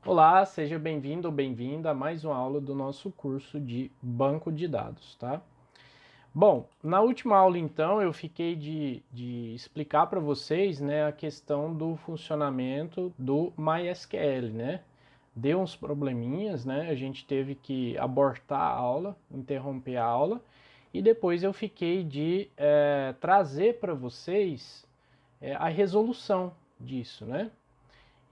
Olá, seja bem-vindo ou bem-vinda a mais uma aula do nosso curso de banco de dados, tá? Bom, na última aula então eu fiquei de explicar para vocês, né, a questão do funcionamento do MySQL, né? Deu uns probleminhas, né? A gente teve que abortar a aula, interromper a aula e depois eu fiquei de trazer para vocês a resolução disso, né?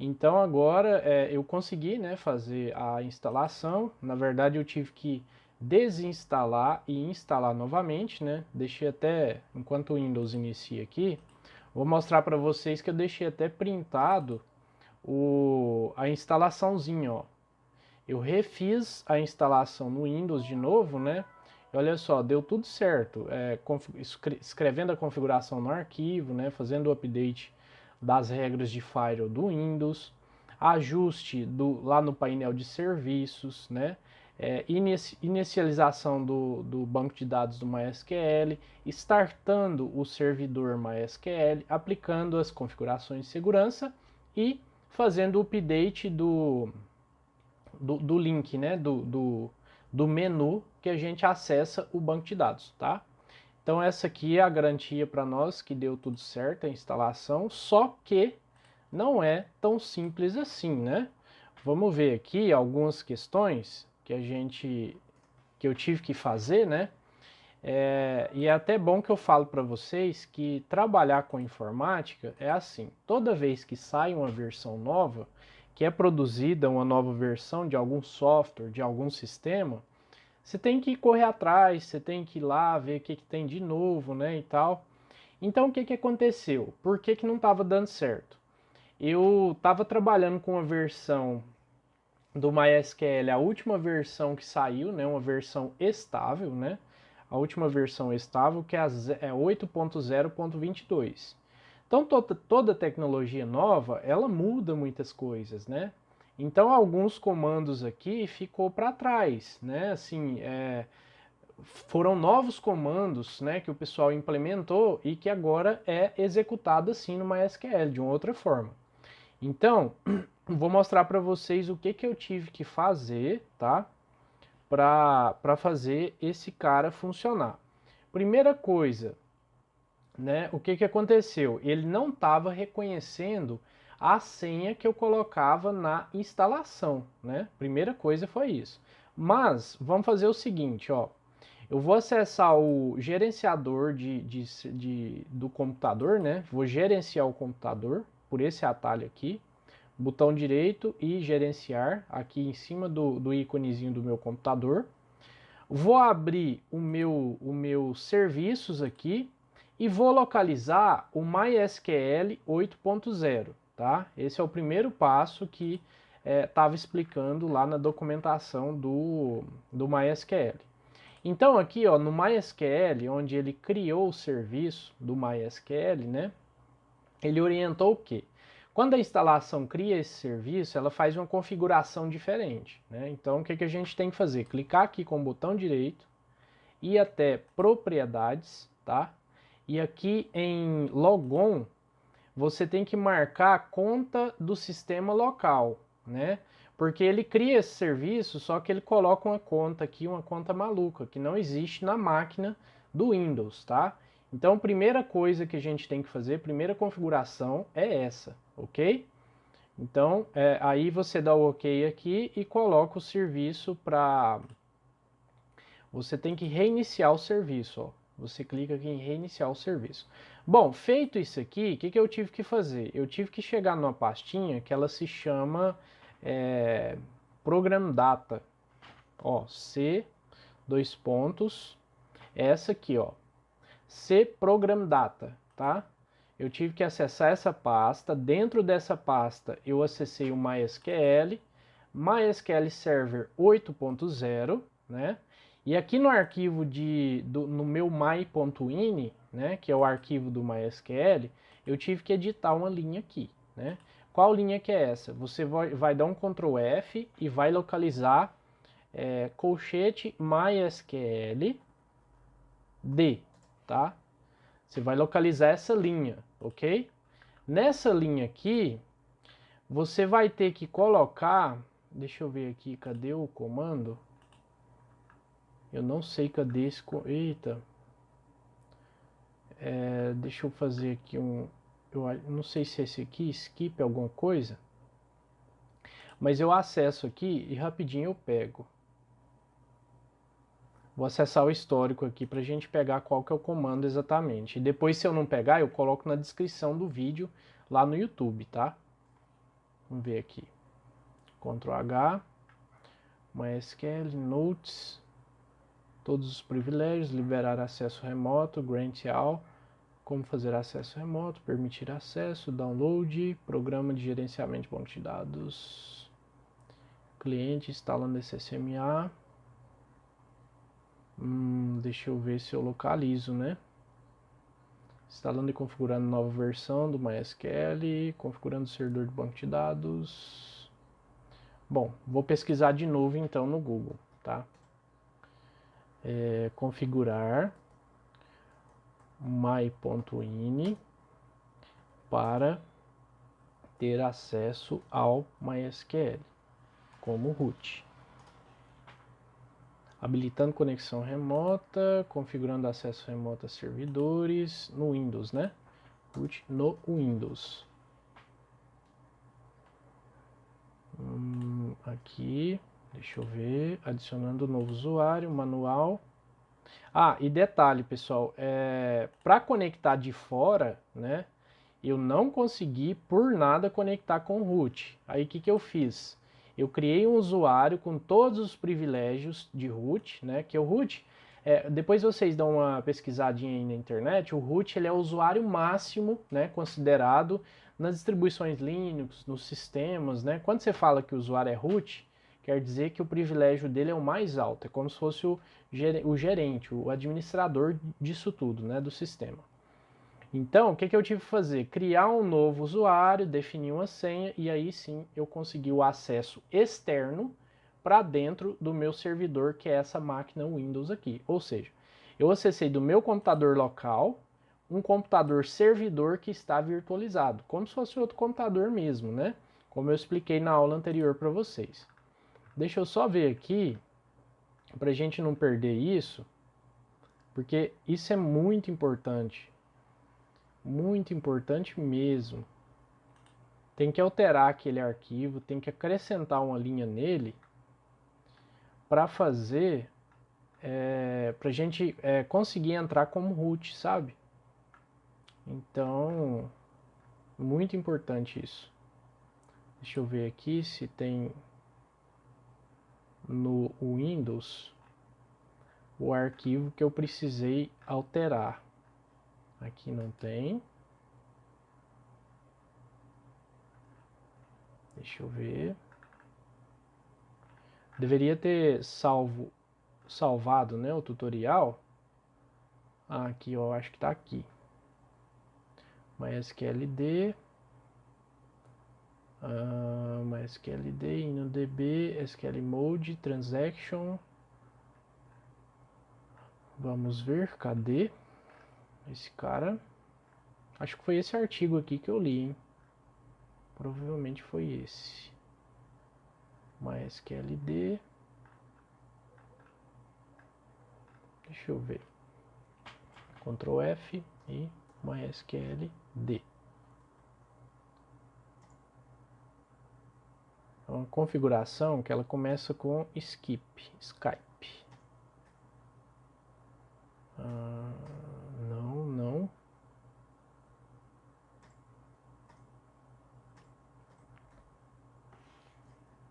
Então agora eu consegui, né, fazer a instalação. Na verdade eu tive que desinstalar e instalar novamente, né? Deixei até, enquanto o Windows inicia aqui, vou mostrar para vocês que eu deixei até printado a instalaçãozinha, ó. Eu refiz a instalação no Windows de novo, né? E olha só, deu tudo certo. Escrevendo a configuração no arquivo, né? Fazendo o update das regras de firewall do Windows, ajuste lá no painel de serviços, né? Inicialização do banco de dados do MySQL, startando o servidor MySQL, aplicando as configurações de segurança e fazendo o update do link, né, do menu que a gente acessa o banco de dados, tá? Então essa aqui é a garantia para nós que deu tudo certo a instalação, só que não é tão simples assim, né? Vamos ver aqui algumas questões que eu tive que fazer, né? E é até bom que eu falo para vocês que trabalhar com informática é assim. Toda vez que sai uma versão nova, que é produzida uma nova versão de algum software, de algum sistema, você tem que correr atrás, você tem que ir lá ver o que tem de novo, né, e tal. Então o que aconteceu? Por que não estava dando certo? Eu estava trabalhando com a versão do MySQL, a última versão que saiu, né, uma versão estável, né? A última versão estável que é 8.0.22. Então toda tecnologia nova, ela muda muitas coisas, né? Então alguns comandos aqui ficou para trás, né? Assim, foram novos comandos, né, que o pessoal implementou e que agora é executado assim no MySQL de uma outra forma. Então, vou mostrar para vocês o que eu tive que fazer, tá? Para fazer esse cara funcionar. Primeira coisa, né? O que aconteceu? Ele não estava reconhecendo a senha que eu colocava na instalação, né? Primeira coisa foi isso. Mas vamos fazer o seguinte, ó. Eu vou acessar o gerenciador do computador, né? Vou gerenciar o computador por esse atalho aqui, botão direito e gerenciar aqui em cima do íconezinho do meu computador. Vou abrir o meus serviços aqui e vou localizar o MySQL 8.0, tá? Esse é o primeiro passo que estava explicando lá na documentação do MySQL. Então aqui, ó, no MySQL, onde ele criou o serviço do MySQL, né? Ele orientou o quê? Quando a instalação cria esse serviço, ela faz uma configuração diferente, né? Então, o que a gente tem que fazer? Clicar aqui com o botão direito, ir até propriedades, tá? E aqui em logon, você tem que marcar a conta do sistema local, né? Porque ele cria esse serviço, só que ele coloca uma conta aqui, uma conta maluca, que não existe na máquina do Windows, tá? Então, a primeira coisa que a gente tem que fazer, primeira configuração é essa, ok? Então, aí você dá o ok aqui e coloca o serviço para... Você tem que reiniciar o serviço, ó. Você clica aqui em reiniciar o serviço. Bom, feito isso aqui, o que eu tive que fazer? Eu tive que chegar numa pastinha que ela se chama Program Data. Ó, C, dois pontos, essa aqui, ó. C Program Data, tá? Eu tive que acessar essa pasta. Dentro dessa pasta, eu acessei o MySQL, MySQL Server 8.0, né? E aqui no arquivo no meu my.ini, né, que é o arquivo do MySQL, eu tive que editar uma linha aqui, né? Qual linha que é essa? Você vai dar um Ctrl F e vai localizar colchete MySQL D, tá? Você vai localizar essa linha, ok? Nessa linha aqui, você vai ter que colocar, deixa eu ver aqui, cadê o comando? Eu não sei cadê esse, eita, deixa eu fazer aqui eu não sei se é esse aqui, skip alguma coisa, mas eu acesso aqui e rapidinho eu pego. Vou acessar o histórico aqui para a gente pegar qual que é o comando exatamente. E depois, se eu não pegar, eu coloco na descrição do vídeo lá no YouTube, tá? Vamos ver aqui. Ctrl H, MySQL, Notes, todos os privilégios, liberar acesso remoto, Grant All, como fazer acesso remoto, permitir acesso, download, programa de gerenciamento de banco de dados, cliente instalando SSMA. Deixa eu ver se eu localizo, né? Instalando e configurando nova versão do MySQL, configurando o servidor de banco de dados. Bom, vou pesquisar de novo então no Google, tá? Configurar my.ini para ter acesso ao MySQL como root. Habilitando conexão remota, configurando acesso remoto a servidores no Windows, né? Root no Windows. Aqui, deixa eu ver, adicionando novo usuário, manual. Ah, e detalhe, pessoal, para conectar de fora, né? Eu não consegui por nada conectar com o root. Aí o que eu fiz? Eu criei um usuário com todos os privilégios de root, né? Que o root, depois vocês dão uma pesquisadinha aí na internet, o root ele é o usuário máximo, né? Considerado nas distribuições Linux, nos sistemas, né? Quando você fala que o usuário é root, quer dizer que o privilégio dele é o mais alto, é como se fosse o gerente, o administrador disso tudo, né? Do sistema. Então, o que eu tive que fazer? Criar um novo usuário, definir uma senha e aí sim eu consegui o acesso externo para dentro do meu servidor, que é essa máquina Windows aqui. Ou seja, eu acessei do meu computador local um computador servidor que está virtualizado, como se fosse outro computador mesmo, né? Como eu expliquei na aula anterior para vocês. Deixa eu só ver aqui, para a gente não perder isso, porque isso é muito importante. Muito importante mesmo. Tem que alterar aquele arquivo, tem que acrescentar uma linha nele para fazer, para a gente conseguir entrar como root, sabe? Então, muito importante isso. Deixa eu ver aqui se tem no Windows o arquivo que eu precisei alterar. Aqui não tem. Deixa eu ver. Deveria ter salvado, né, o tutorial. Aqui, eu acho que está aqui. MySQLD, MySQLD, InnoDB, SQL Mode, Transaction. Vamos ver, cadê esse cara? Acho que foi esse artigo aqui que eu li, hein? Provavelmente foi esse. MySQLD. Deixa eu ver. Ctrl F e MySQLD. É uma configuração que ela começa com Skype. Não.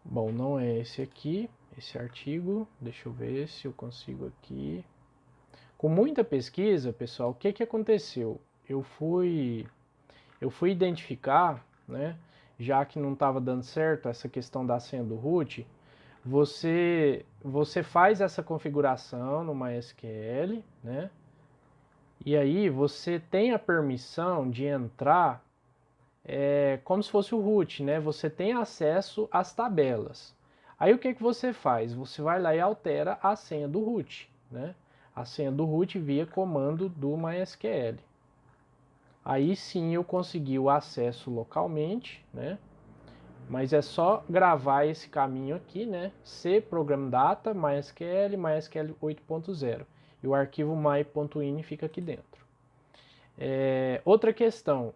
Bom, não é esse aqui, esse artigo. Deixa eu ver se eu consigo aqui. Com muita pesquisa, pessoal, o que aconteceu? Eu fui identificar, né, já que não estava dando certo essa questão da senha do root, você faz essa configuração no MySQL, né? E aí você tem a permissão de entrar como se fosse o root, né? Você tem acesso às tabelas. Aí o que você faz? Você vai lá e altera a senha do root, né? A senha do root via comando do MySQL. Aí sim eu consegui o acesso localmente, né? Mas é só gravar esse caminho aqui, né? C, Program Data, MySQL, MySQL 8.0. E o arquivo my.ini fica aqui dentro. Outra questão,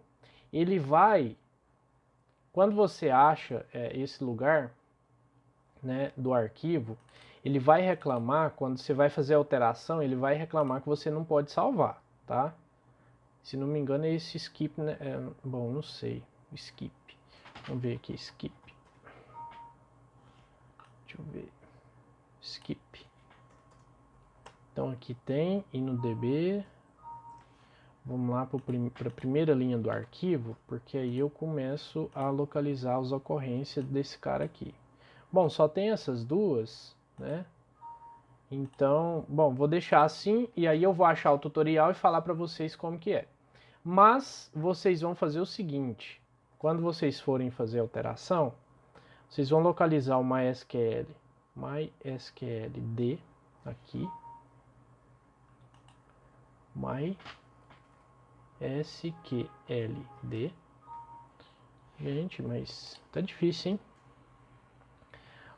ele vai, quando você acha esse lugar, né, do arquivo, ele vai reclamar, quando você vai fazer a alteração, ele vai reclamar que você não pode salvar, tá? Se não me engano é esse skip, né? Bom, não sei, skip. Vamos ver aqui, skip. Deixa eu ver. Skip. Então aqui tem InnoDB. Vamos lá para a primeira linha do arquivo, porque aí eu começo a localizar as ocorrências desse cara aqui. Bom, só tem essas duas, né? Então, bom, vou deixar assim e aí eu vou achar o tutorial e falar para vocês como que é. Mas vocês vão fazer o seguinte, quando vocês forem fazer a alteração, vocês vão localizar o MySQL d aqui, MySQLD. Gente, mas tá difícil, hein?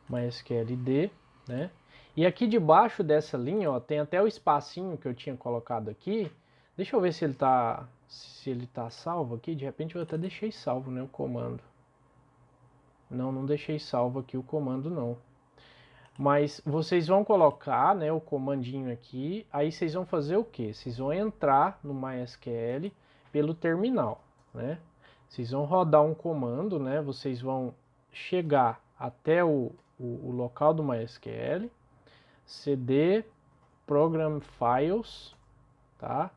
MySQLD, né? E aqui debaixo dessa linha, ó, tem até o espacinho que eu tinha colocado aqui. Deixa eu ver se ele tá salvo aqui. De repente eu até deixei salvo, né, o comando. Não deixei salvo aqui o comando não. Mas vocês vão colocar, né, o comandinho aqui, aí vocês vão fazer o quê? Vocês vão entrar no MySQL pelo terminal, né? Vocês vão rodar um comando, né? Vocês vão chegar até o local do MySQL, cd program files, tá?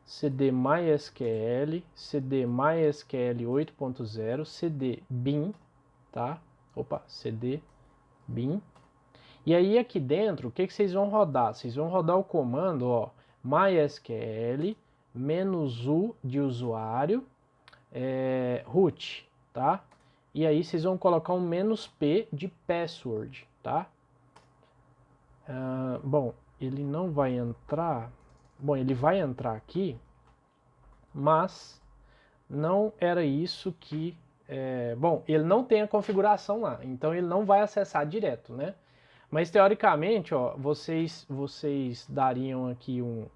cd MySQL, cd MySQL 8.0, cd bin, tá? Opa, cd bin. E aí aqui dentro, o que vocês vão rodar? Vocês vão rodar o comando, ó, MySQL -u de usuário, root, tá? E aí vocês vão colocar um "-p" de password, tá? Bom, ele não vai entrar. Bom, ele vai entrar aqui, mas não era isso que... bom, ele não tem a configuração lá, então ele não vai acessar direto, né? Mas teoricamente, ó, vocês dariam aqui um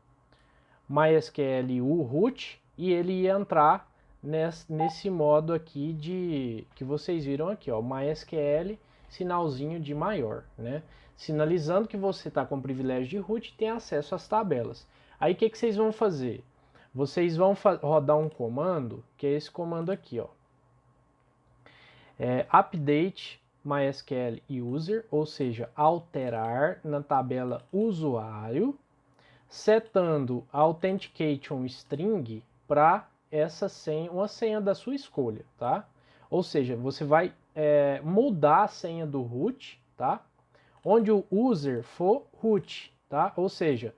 MySQL u root e ele ia entrar nesse modo aqui que vocês viram aqui, ó, MySQL sinalzinho de maior, né? Sinalizando que você está com privilégio de root e tem acesso às tabelas. Aí o que vocês vão fazer? Vocês vão rodar um comando, que é esse comando aqui, ó. Update MySQL user, ou seja, alterar na tabela usuário, setando authentication string para essa senha, uma senha da sua escolha, tá? Ou seja, você vai mudar a senha do root, tá? Onde o user for root, tá? Ou seja,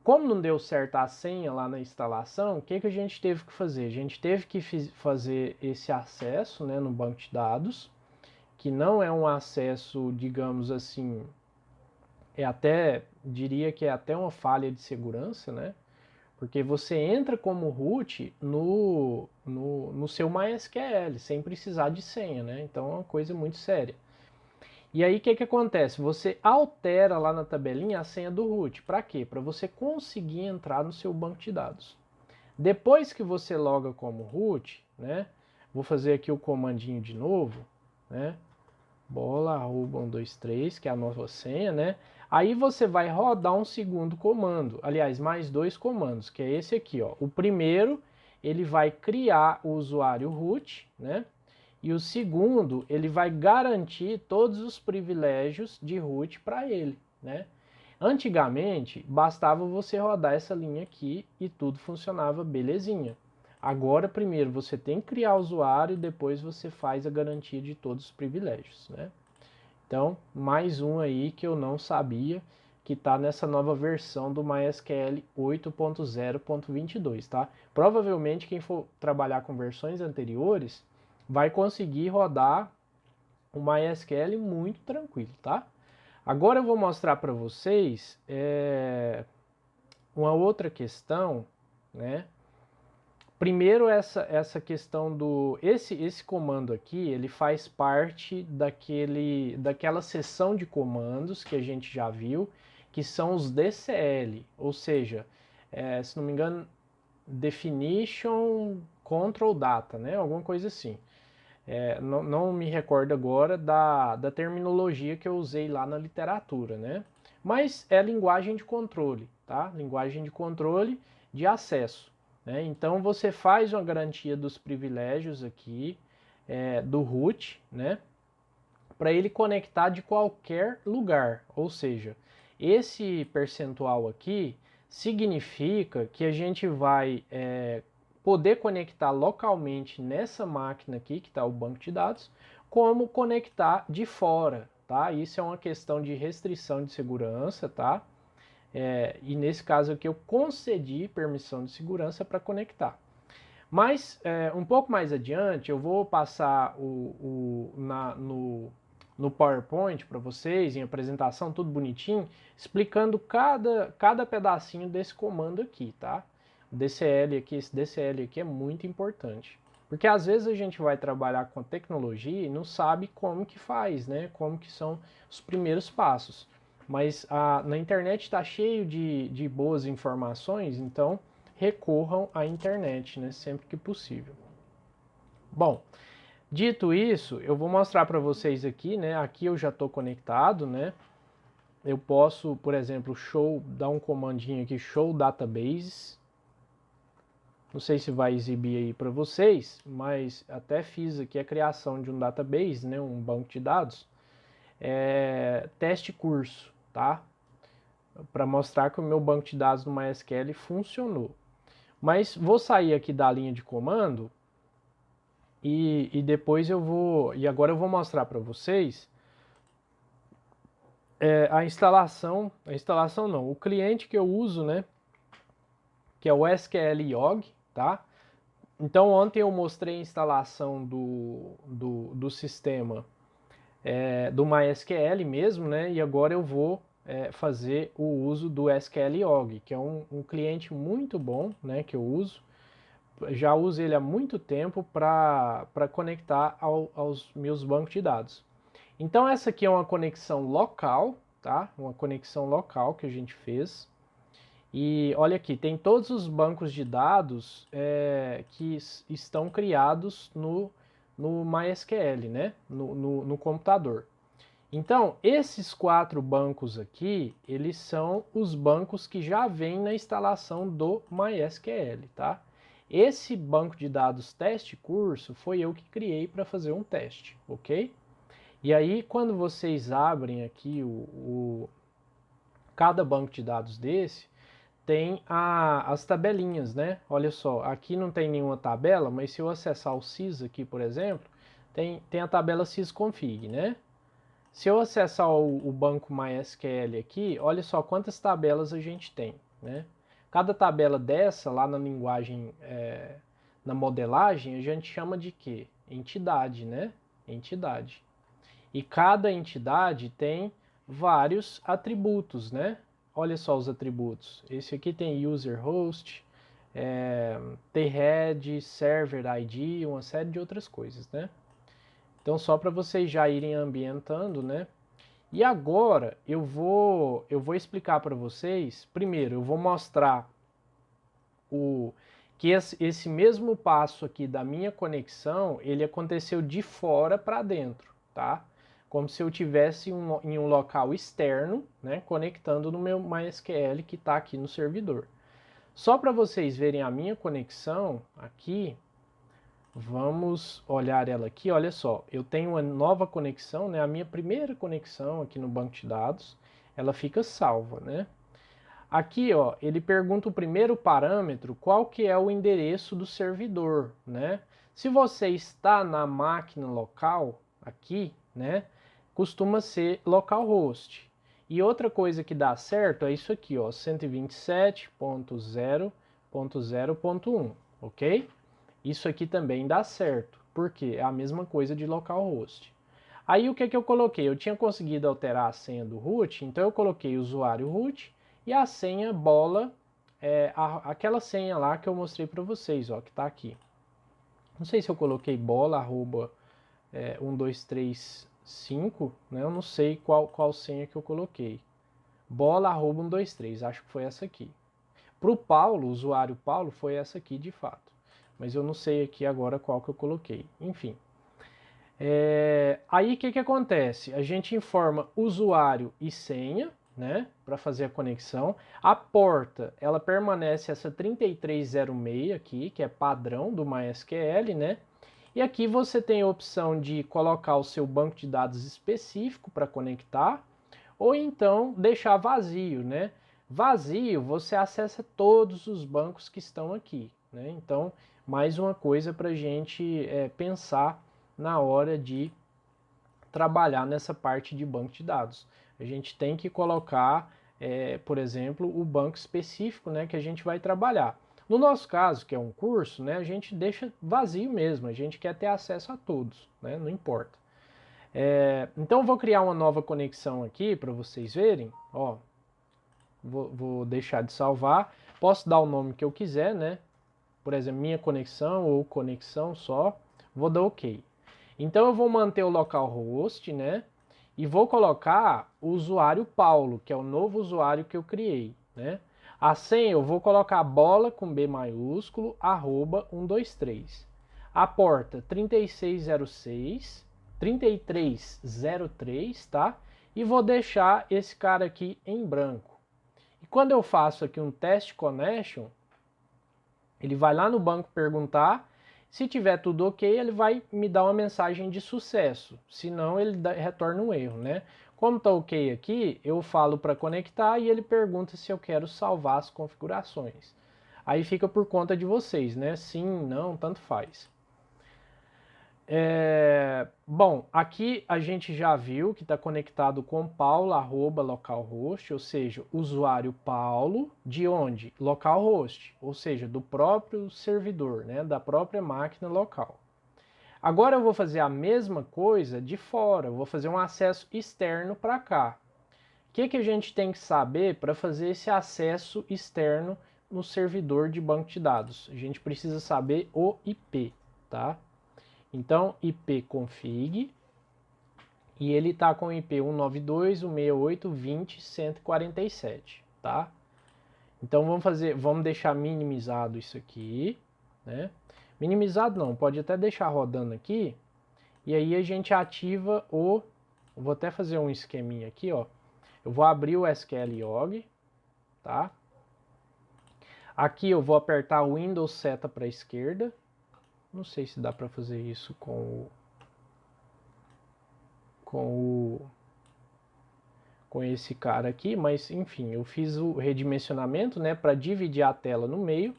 como não deu certo a senha lá na instalação, o que a gente teve que fazer? A gente teve que fazer esse acesso, né, no banco de dados, que não é um acesso, digamos assim, diria que é até uma falha de segurança, né? Porque você entra como root no seu MySQL, sem precisar de senha, né? Então é uma coisa muito séria. E aí o que acontece? Você altera lá na tabelinha a senha do root. Para quê? Para você conseguir entrar no seu banco de dados. Depois que você loga como root, né? Vou fazer aqui o comandinho de novo, né? Bola, arroba 123, que é a nova senha, né? Aí você vai rodar um segundo comando, aliás, mais dois comandos, que é esse aqui, ó. O primeiro, ele vai criar o usuário root, né? E o segundo, ele vai garantir todos os privilégios de root para ele, né? Antigamente, bastava você rodar essa linha aqui e tudo funcionava belezinha. Agora, primeiro, você tem que criar o usuário e depois você faz a garantia de todos os privilégios, né? Então, mais um aí que eu não sabia, que está nessa nova versão do MySQL 8.0.22, tá? Provavelmente quem for trabalhar com versões anteriores vai conseguir rodar o MySQL muito tranquilo, tá? Agora eu vou mostrar para vocês uma outra questão, né? Primeiro essa questão do esse comando aqui, ele faz parte daquela seção de comandos que a gente já viu, que são os DCL, ou seja, se não me engano, Definition Control Data, né? Alguma coisa assim. Não me recordo agora da terminologia que eu usei lá na literatura, né? Mas é linguagem de controle, tá? Linguagem de controle de acesso, né? Então você faz uma garantia dos privilégios aqui do root, né? Para ele conectar de qualquer lugar, ou seja, esse percentual aqui significa que a gente vai poder conectar localmente nessa máquina aqui, que está o banco de dados, como conectar de fora, tá? Isso é uma questão de restrição de segurança, tá? E nesse caso aqui eu concedi permissão de segurança para conectar. Mas um pouco mais adiante eu vou passar no PowerPoint para vocês, em apresentação, tudo bonitinho, explicando cada pedacinho desse comando aqui, tá? O DCL aqui, esse DCL aqui é muito importante. Porque às vezes a gente vai trabalhar com tecnologia e não sabe como que faz, né? Como que são os primeiros passos. Mas na internet está cheio de boas informações, então recorram à internet, né? Sempre que possível. Bom, dito isso, eu vou mostrar para vocês aqui, né? Aqui eu já estou conectado, né? Eu posso, por exemplo, dar um comandinho aqui, show databases. Não sei se vai exibir aí para vocês, mas até fiz aqui a criação de um database, né? Um banco de dados. Teste curso, tá? Para mostrar que o meu banco de dados no MySQL funcionou. Mas vou sair aqui da linha de comando e depois e agora eu vou mostrar para vocês a instalação não, o cliente que eu uso, né, que é o SQL Yog, tá? Então ontem eu mostrei a instalação do sistema do MySQL mesmo, né, e agora eu vou fazer o uso do SQL Yog, que é um cliente muito bom, né, que eu uso. Já uso ele há muito tempo para conectar aos meus bancos de dados. Então essa aqui é uma conexão local, tá? Uma conexão local que a gente fez. E olha aqui, tem todos os bancos de dados que estão criados no MySQL, né? No computador. Então, esses 4 bancos aqui, eles são os bancos que já vêm na instalação do MySQL, tá? Esse banco de dados teste curso foi eu que criei para fazer um teste, ok? E aí, quando vocês abrem aqui cada banco de dados desse, tem as tabelinhas, né? Olha só, aqui não tem nenhuma tabela, mas se eu acessar o sys aqui, por exemplo, tem a tabela sysconfig, né? Se eu acessar o banco MySQL aqui, olha só quantas tabelas a gente tem, né? Cada tabela dessa, lá na linguagem, na modelagem, a gente chama de quê? Entidade, né? Entidade. E cada entidade tem vários atributos, né? Olha só os atributos. Esse aqui tem user host, thead, server ID, uma série de outras coisas, né? Então só para vocês já irem ambientando, né? E agora eu vou explicar para vocês. Primeiro eu vou mostrar que esse mesmo passo aqui da minha conexão, ele aconteceu de fora para dentro, tá? Como se eu tivesse em um local externo, né, conectando no meu MySQL que está aqui no servidor. Só para vocês verem a minha conexão aqui, vamos olhar ela aqui, olha só, eu tenho uma nova conexão, né, a minha primeira conexão aqui no banco de dados, ela fica salva, né? Aqui, ó, ele pergunta o primeiro parâmetro, qual que é o endereço do servidor, né? Se você está na máquina local, aqui, né, costuma ser localhost. E outra coisa que dá certo é isso aqui, ó, 127.0.0.1, ok? Isso aqui também dá certo, porque é a mesma coisa de localhost. Aí o que que eu coloquei? Eu tinha conseguido alterar a senha do root, então eu coloquei usuário root e a senha bola aquela senha lá que eu mostrei para vocês, ó, que está aqui. Não sei se eu coloquei bola, arroba 1235, né? Eu não sei qual senha que eu coloquei. Bola, arroba 123, acho que foi essa aqui. Para o Paulo, o usuário Paulo, foi essa aqui de fato. Mas eu não sei aqui agora qual que eu coloquei. Enfim. Aí o que acontece? A gente informa usuário e senha, né, para fazer a conexão. A porta, ela permanece essa 3306 aqui, que é padrão do MySQL, né? E aqui você tem a opção de colocar o seu banco de dados específico para conectar, ou então deixar vazio, né? Vazio, você acessa todos os bancos que estão aqui, né? Então, mais uma coisa para a gente pensar na hora de trabalhar nessa parte de banco de dados. A gente tem que colocar, por exemplo, o banco específico, né, que a gente vai trabalhar. No nosso caso, que é um curso, né, a gente deixa vazio mesmo, a gente quer ter acesso a todos, né, não importa. Então eu vou criar uma nova conexão aqui para vocês verem, ó, vou deixar de salvar, posso dar o nome que eu quiser, né, por exemplo, minha conexão ou conexão só, vou dar OK. Então eu vou manter o localhost, né? E vou colocar o usuário Paulo, que é o novo usuário que eu criei, né? A senha eu vou colocar bola com B maiúsculo, arroba 123. A porta 3606, 3303, tá? E vou deixar esse cara aqui em branco. E quando eu faço aqui um test connection, ele vai lá no banco perguntar. Se tiver tudo ok, ele vai me dar uma mensagem de sucesso. Se não, ele retorna um erro, né? Como está ok aqui, eu falo para conectar e ele pergunta se eu quero salvar as configurações. Aí fica por conta de vocês, né? Sim, não, tanto faz. Bom, aqui a gente já viu que está conectado com Paulo, arroba localhost, ou seja, usuário Paulo, de onde? Localhost, ou seja, do próprio servidor, né, da própria máquina local. Agora eu vou fazer a mesma coisa de fora, eu vou fazer um acesso externo para cá. O que a gente tem que saber para fazer esse acesso externo no servidor de banco de dados? A gente precisa saber o IP, tá? Então, ipconfig, e ele está com IP 192.168.20.147, tá? Então vamos deixar minimizado isso aqui, né? Minimizado não, pode até deixar rodando aqui, e aí a gente ativa vou até fazer um esqueminha aqui, ó. Eu vou abrir o SQLog, tá? Aqui eu vou apertar o Windows seta para a esquerda. Não sei se dá para fazer isso com esse cara aqui, mas enfim, eu fiz o redimensionamento, né, para dividir a tela no meio,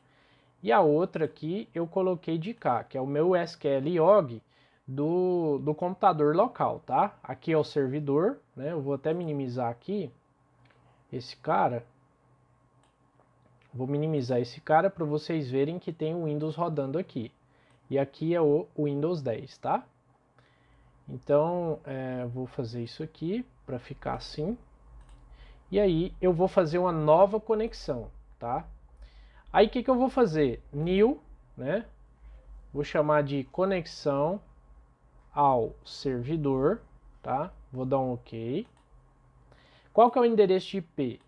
e a outra aqui eu coloquei de cá, que é o meu SQLog do computador local, tá? Aqui é o servidor, né, eu vou até minimizar aqui esse cara, vou minimizar esse cara para vocês verem que tem o Windows rodando aqui. E aqui é o Windows 10, tá? Então, vou fazer isso aqui para ficar assim. E aí, eu vou fazer uma nova conexão, tá? Aí, o que eu vou fazer? New, né? Vou chamar de conexão ao servidor, tá? Vou dar um OK. Qual que é o endereço de IP?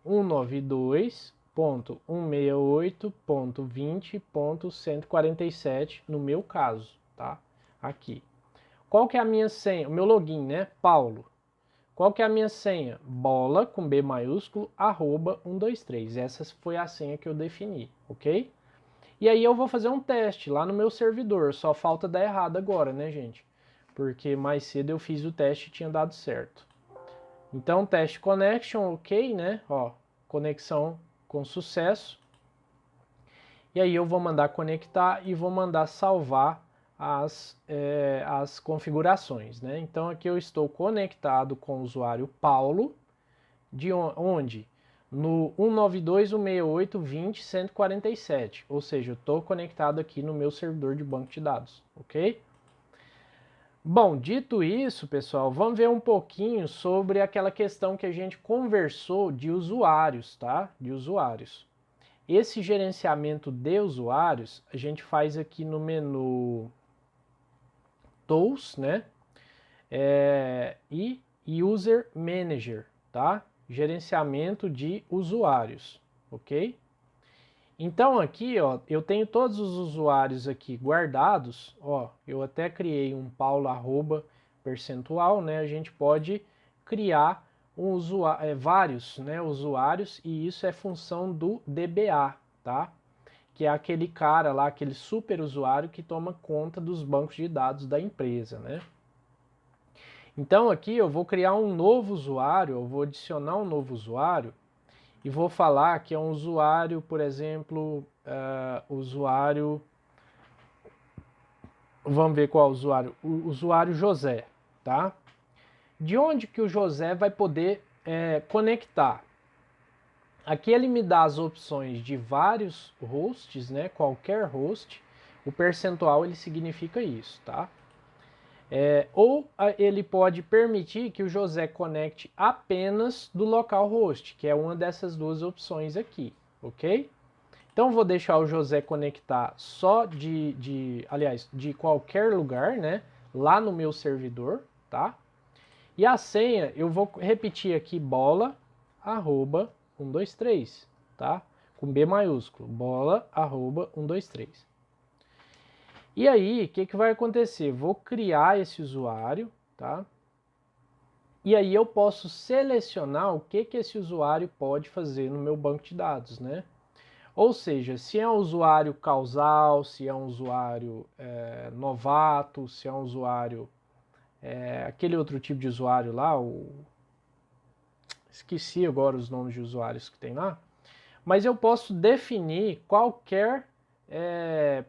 192.168.20.147 no meu caso, tá? Aqui. Qual que é a minha senha? O meu login, né? Paulo. Qual que é a minha senha? Bola com B maiúsculo, arroba 123. Essa foi a senha que eu defini, ok? E aí eu vou fazer um teste lá no meu servidor. Só falta dar errado agora, né, gente? Porque mais cedo eu fiz o teste e tinha dado certo. Então, teste connection, ok, né? Ó, conexão com sucesso. E aí eu vou mandar conectar e vou mandar salvar as configurações, né? Então aqui eu estou conectado com o usuário Paulo, de onde? No 192.168.20.147, ou seja, eu estou conectado aqui no meu servidor de banco de dados, ok? Bom, dito isso, pessoal, vamos ver um pouquinho sobre aquela questão que a gente conversou de usuários, tá? De usuários. Esse gerenciamento de usuários, a gente faz aqui no menu Tools, né? E User Manager, tá? Gerenciamento de usuários, ok? Então aqui, ó, eu tenho todos os usuários aqui guardados, ó, eu até criei um Paulo arroba percentual, né? A gente pode criar um vários, né, usuários, e isso é função do DBA, tá? Que é aquele cara lá, aquele super usuário que toma conta dos bancos de dados da empresa, né? Então aqui eu vou criar um novo usuário, eu vou adicionar um novo usuário e vou falar que é um usuário, por exemplo, vamos ver qual usuário, o usuário José, tá? De onde que o José vai poder conectar? Aqui ele me dá as opções de vários hosts, né? Qualquer host, o percentual ele significa isso, tá? Ou ele pode permitir que o José conecte apenas do localhost, que é uma dessas duas opções aqui, ok? Então vou deixar o José conectar só aliás, de qualquer lugar, né? Lá no meu servidor, tá? E a senha eu vou repetir aqui bola arroba 123, tá? Com B maiúsculo, bola arroba 123. E aí, o que vai acontecer? Vou criar esse usuário, tá? E aí eu posso selecionar o que esse usuário pode fazer no meu banco de dados, né? Ou seja, se é um usuário causal, se é um usuário novato, se é um usuário... aquele outro tipo de usuário lá, esqueci agora os nomes de usuários que tem lá. Mas eu posso definir qualquer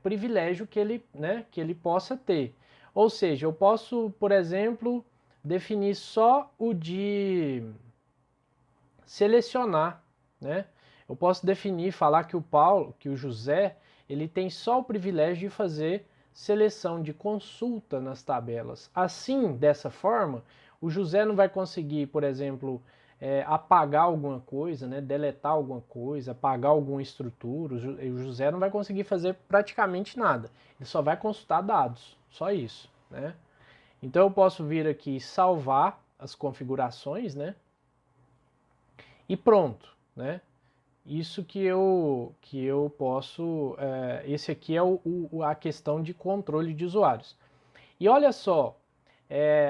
privilégio que ele possa ter. Ou seja, eu posso, por exemplo, definir só o de selecionar, né? Eu posso definir, falar que o José, ele tem só o privilégio de fazer seleção de consulta nas tabelas. Assim, dessa forma, o José não vai conseguir, por exemplo, apagar alguma coisa, né, deletar alguma coisa, apagar alguma estrutura. O José não vai conseguir fazer praticamente nada. Ele só vai consultar dados, só isso, né? Então eu posso vir aqui salvar as configurações, né? E pronto, né? Isso que eu posso... esse aqui é a questão de controle de usuários. E olha só,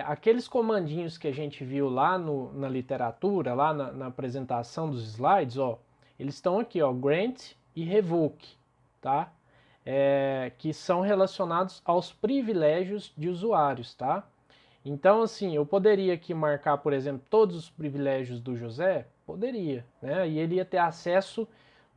aqueles comandinhos que a gente viu lá na literatura, lá na apresentação dos slides, ó, eles estão aqui, ó, grant e revoke, tá? Que são relacionados aos privilégios de usuários, tá? Então, assim, eu poderia aqui marcar, por exemplo, todos os privilégios do José? Poderia, né? E ele ia ter acesso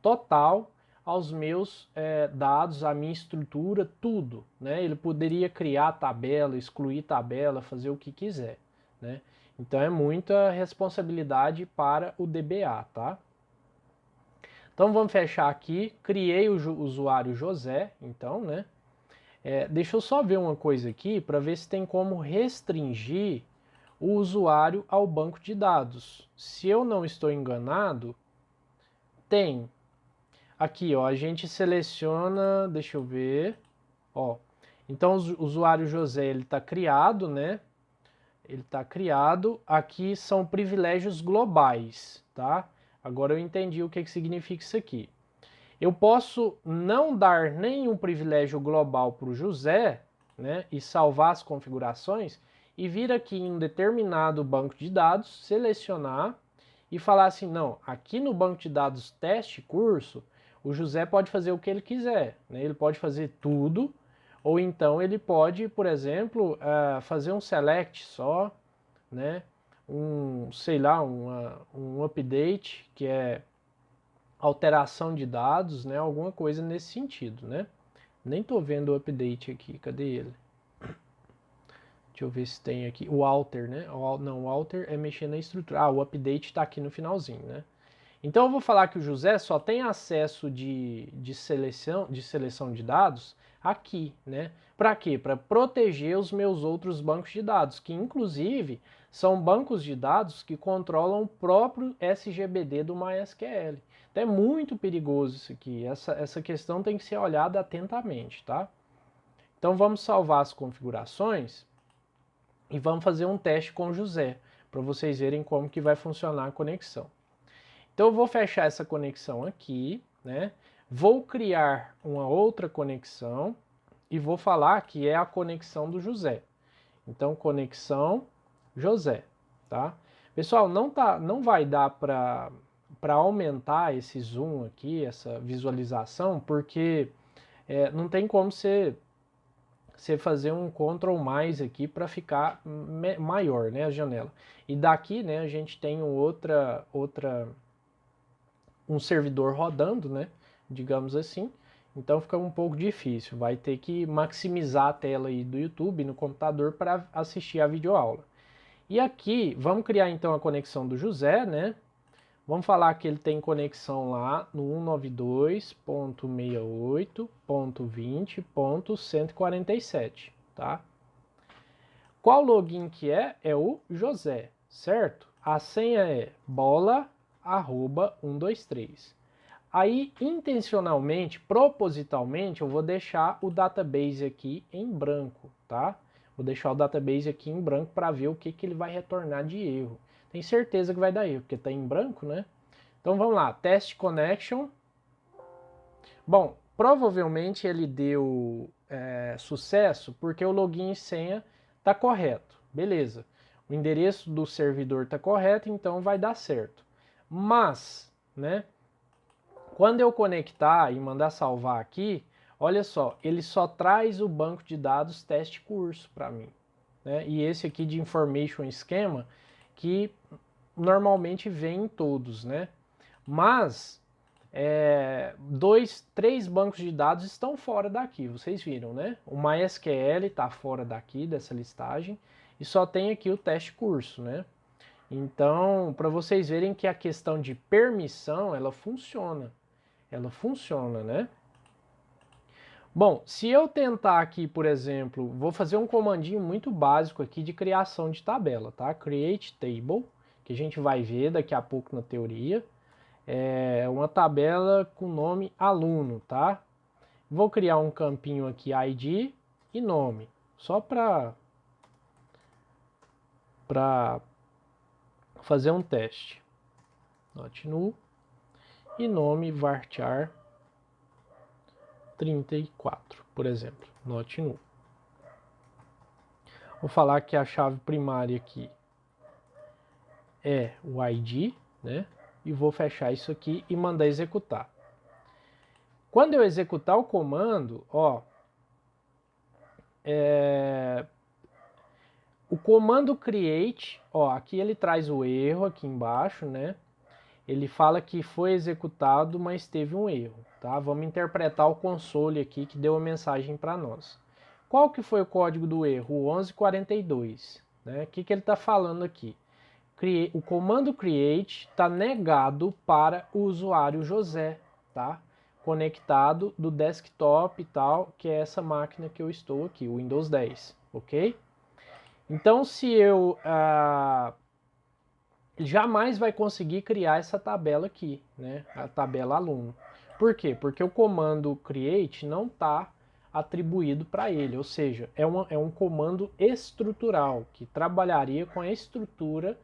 total aos meus dados, à minha estrutura, tudo, né? Ele poderia criar tabela, excluir tabela, fazer o que quiser, né? Então é muita responsabilidade para o DBA, tá? Então vamos fechar aqui, criei o usuário José, então, né? Deixa eu só ver uma coisa aqui para ver se tem como restringir o usuário ao banco de dados. Se eu não estou enganado, tem. Aqui, ó, a gente seleciona, deixa eu ver, ó. Então o usuário José, ele está criado, né? Ele está criado. Aqui são privilégios globais, tá? Agora eu entendi o que significa isso aqui. Eu posso não dar nenhum privilégio global para o José, né, e salvar as configurações, e vir aqui em um determinado banco de dados, selecionar e falar assim, não, aqui no banco de dados teste curso, o José pode fazer o que ele quiser, né, ele pode fazer tudo, ou então ele pode, por exemplo, fazer um select só, né, sei lá, um update, que é alteração de dados, né? Alguma coisa nesse sentido, né? Nem tô vendo o update aqui, cadê ele? Deixa eu ver se tem aqui. O alter, né? Não, o alter é mexer na estrutura. Ah, o update está aqui no finalzinho, né? Então eu vou falar que o José só tem acesso de seleção de dados aqui, né? Para quê? Para proteger os meus outros bancos de dados, que inclusive são bancos de dados que controlam o próprio SGBD do MySQL. Então é muito perigoso isso aqui. Essa questão tem que ser olhada atentamente, tá? Então vamos salvar as configurações e vamos fazer um teste com o José, para vocês verem como que vai funcionar a conexão. Então eu vou fechar essa conexão aqui, né? Vou criar uma outra conexão e vou falar que é a conexão do José. Então, conexão José, tá? Pessoal, não vai dar para aumentar esse zoom aqui, essa visualização, porque não tem como você fazer um Ctrl mais aqui para ficar maior, né, a janela. E daqui, né, a gente tem um servidor rodando, né, digamos assim. Então fica um pouco difícil, vai ter que maximizar a tela aí do YouTube no computador para assistir a videoaula. E aqui, vamos criar então a conexão do José, né? Vamos falar que ele tem conexão lá no 192.68.20.147, tá? Qual login que é? É o José, certo? A senha é bola@123. Aí, intencionalmente, propositalmente, eu vou deixar o database aqui em branco, tá? Vou deixar o database aqui em branco para ver o que ele vai retornar de erro. Tenho certeza que vai dar erro, porque está em branco, né? Então vamos lá, test connection. Bom, provavelmente ele deu sucesso porque o login e senha está correto. Beleza. O endereço do servidor está correto, então vai dar certo. Mas, né? Quando eu conectar e mandar salvar aqui, olha só, ele só traz o banco de dados teste curso para mim, né? E esse aqui de information schema, que normalmente vem em todos, né? Mas três bancos de dados estão fora daqui, vocês viram, né? O MySQL está fora daqui dessa listagem e só tem aqui o teste curso, né? Então, para vocês verem que a questão de permissão, ela funciona, né? Bom, se eu tentar aqui, por exemplo, vou fazer um comandinho muito básico aqui de criação de tabela, tá? Create table, que a gente vai ver daqui a pouco na teoria. É uma tabela com nome aluno, tá? Vou criar um campinho aqui ID e nome, só para fazer um teste. Not null e nome varchar 34, por exemplo, not null. Vou falar que a chave primária aqui é o ID, né? E vou fechar isso aqui e mandar executar. Quando eu executar o comando, ó, o comando create, ó, aqui ele traz o erro aqui embaixo, né? Ele fala que foi executado, mas teve um erro, tá? Vamos interpretar o console aqui que deu a mensagem para nós. Qual que foi o código do erro? O 1142, né? O que ele está falando aqui? O comando create está negado para o usuário José, tá? Conectado do desktop e tal, que é essa máquina que eu estou aqui, o Windows 10, ok? Então, se eu jamais vai conseguir criar essa tabela aqui, né? A tabela aluno. Por quê? Porque o comando create não está atribuído para ele, ou seja, é um comando estrutural que trabalharia com a estrutura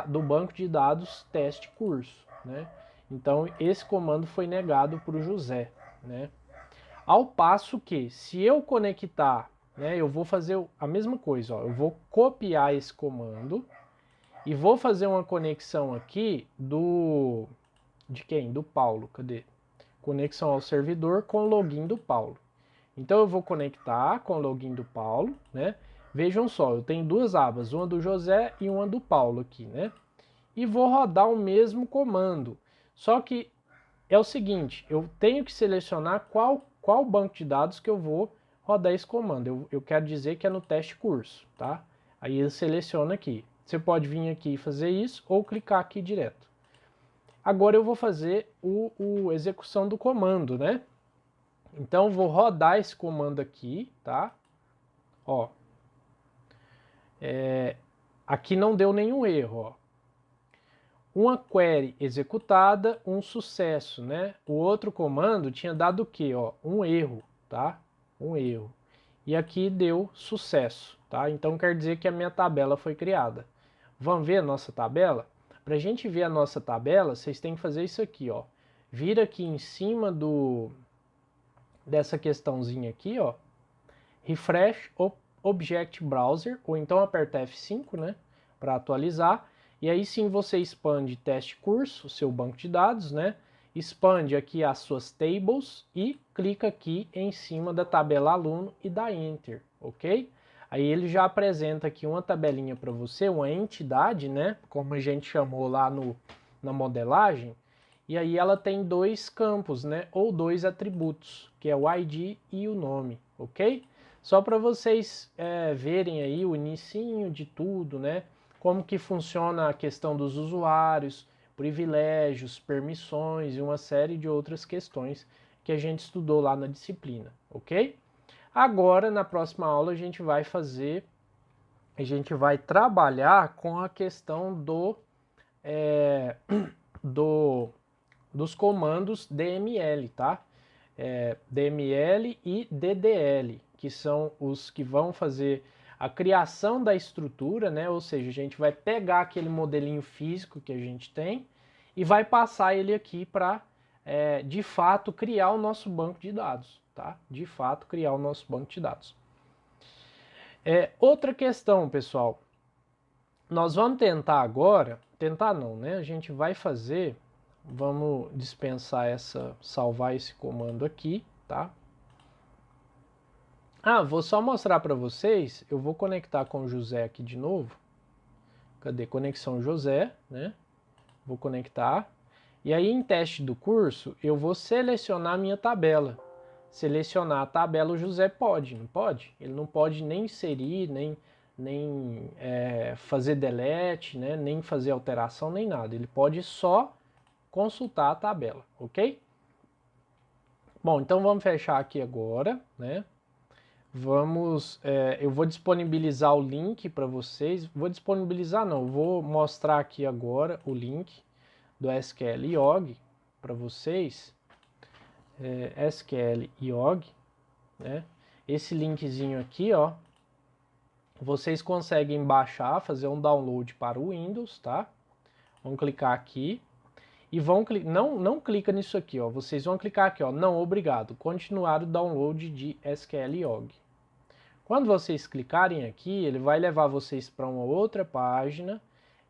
do banco de dados teste curso, né? Então esse comando foi negado para o José, né? Ao passo que se eu conectar, né, eu vou fazer a mesma coisa, ó, eu vou copiar esse comando e vou fazer uma conexão aqui de quem? Do Paulo, cadê? Conexão ao servidor com o login do Paulo. Então eu vou conectar com o login do Paulo, né? Vejam só, eu tenho duas abas, uma do José e uma do Paulo aqui, né? E vou rodar o mesmo comando. Só que é o seguinte, eu tenho que selecionar qual banco de dados que eu vou rodar esse comando. Eu quero dizer que é no teste curso, tá? Aí ele seleciona aqui. Você pode vir aqui e fazer isso ou clicar aqui direto. Agora eu vou fazer a execução do comando, né? Então vou rodar esse comando aqui, tá? Ó, aqui não deu nenhum erro, ó. Uma query executada, um sucesso, né? O outro comando tinha dado o quê? Ó, um erro, tá? Um erro. E aqui deu sucesso, tá? Então quer dizer que a minha tabela foi criada. Vamos ver a nossa tabela? Para a gente ver a nossa tabela, vocês têm que fazer isso aqui, ó. Vira aqui em cima dessa questãozinha aqui, ó. Refresh Object Browser, ou então aperta F5, né? Para atualizar. E aí sim você expande teste curso, seu banco de dados, né? Expande aqui as suas tables e clica aqui em cima da tabela aluno e dá Enter, ok? Aí ele já apresenta aqui uma tabelinha para você, uma entidade, né? Como a gente chamou lá na modelagem. E aí ela tem dois campos, né? Ou dois atributos, que é o ID e o nome, ok? Só para vocês verem aí o inicinho de tudo, né? Como que funciona a questão dos usuários, privilégios, permissões e uma série de outras questões que a gente estudou lá na disciplina, ok? Agora, na próxima aula, a gente vai trabalhar com a questão dos comandos DML, tá? DML e DDL, que são os que vão fazer a criação da estrutura, né? Ou seja, a gente vai pegar aquele modelinho físico que a gente tem e vai passar ele aqui para, de fato, criar o nosso banco de dados, tá? De fato, criar o nosso banco de dados. Outra questão, pessoal. Nós vamos tentar agora, tentar não, né? A gente vai fazer, vamos dispensar salvar esse comando aqui, tá? Vou só mostrar para vocês, eu vou conectar com o José aqui de novo. Cadê? Conexão José, né? Vou conectar. E aí em teste do curso, eu vou selecionar a minha tabela. Selecionar a tabela o José pode, não pode? Ele não pode nem inserir, nem fazer delete, né? Nem fazer alteração, nem nada. Ele pode só consultar a tabela, ok? Bom, então vamos fechar aqui agora, né? Eu vou disponibilizar o link para vocês. Vou disponibilizar não, vou mostrar aqui agora o link do SQL.iog para vocês. SQL.iog, né? Esse linkzinho aqui, ó, vocês conseguem baixar, fazer um download para o Windows, tá? Vão clicar aqui e não clica nisso aqui, ó. Vocês vão clicar aqui, ó, não, obrigado, continuar o download de SQL.iog. Quando vocês clicarem aqui, ele vai levar vocês para uma outra página